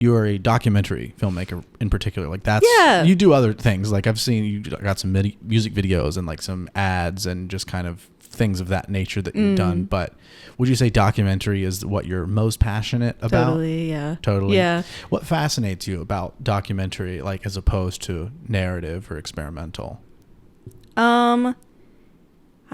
you're a documentary filmmaker in particular. Like that's, you do other things. Like I've seen you got some music videos and like some ads and just kind of things of that nature that you've done. But would you say documentary is what you're most passionate about? Totally. Yeah. Totally. Yeah. What fascinates you about documentary, like as opposed to narrative or experimental? I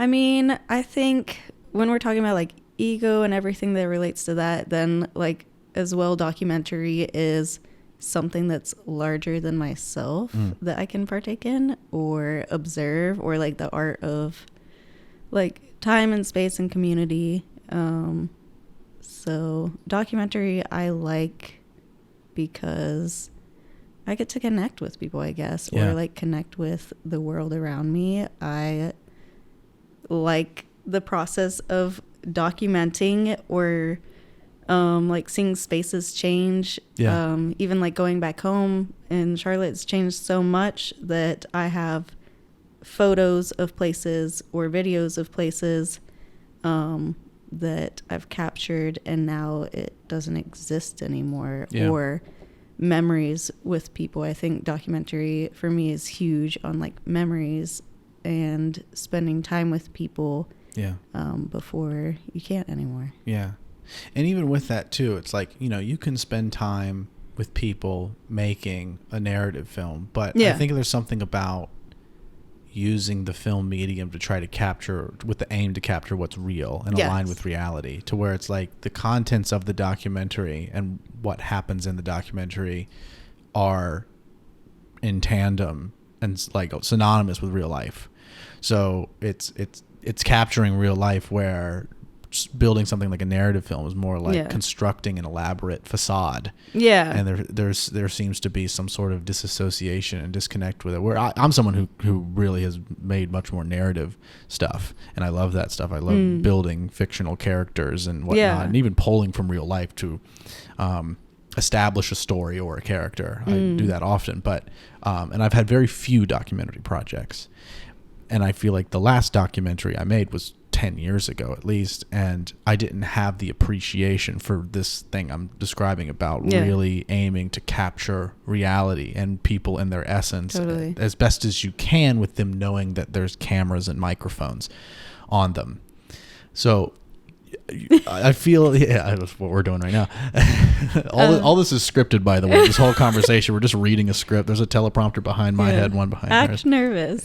mean, I think when we're talking about like ego and everything that relates to that, then like as well, documentary is something that's larger than myself that I can partake in or observe, or like the art of like time and space and community. So documentary I like because I get to connect with people, I guess, or like connect with the world around me. I like the process of documenting or like seeing spaces change. Even like going back home in Charlotte, it's changed so much that I have photos of places or videos of places that I've captured and now it doesn't exist anymore. Or memories with people. I think documentary for me is huge on like memories and spending time with people before you can't anymore. And even with that too, it's like, you know, you can spend time with people making a narrative film, but I think there's something about using the film medium to try to capture, with the aim to capture what's real and align with reality, to where it's like the contents of the documentary and what happens in the documentary are in tandem and like synonymous with real life. So it's capturing real life, where building something like a narrative film is more like constructing an elaborate facade. And there seems to be some sort of disassociation and disconnect with it, where I'm someone who really has made much more narrative stuff, and I love that stuff. I love building fictional characters and whatnot, and even pulling from real life to establish a story or a character. I do that often, but and I've had very few documentary projects, and I feel like the last documentary I made was 10 years ago at least, and I didn't have the appreciation for this thing I'm describing about really aiming to capture reality and people in their essence as best as you can, with them knowing that there's cameras and microphones on them. So I feel that's what we're doing right now. All this is scripted, by the way. This whole conversation, we're just reading a script. There's a teleprompter behind my head, one behind yours. Nervous.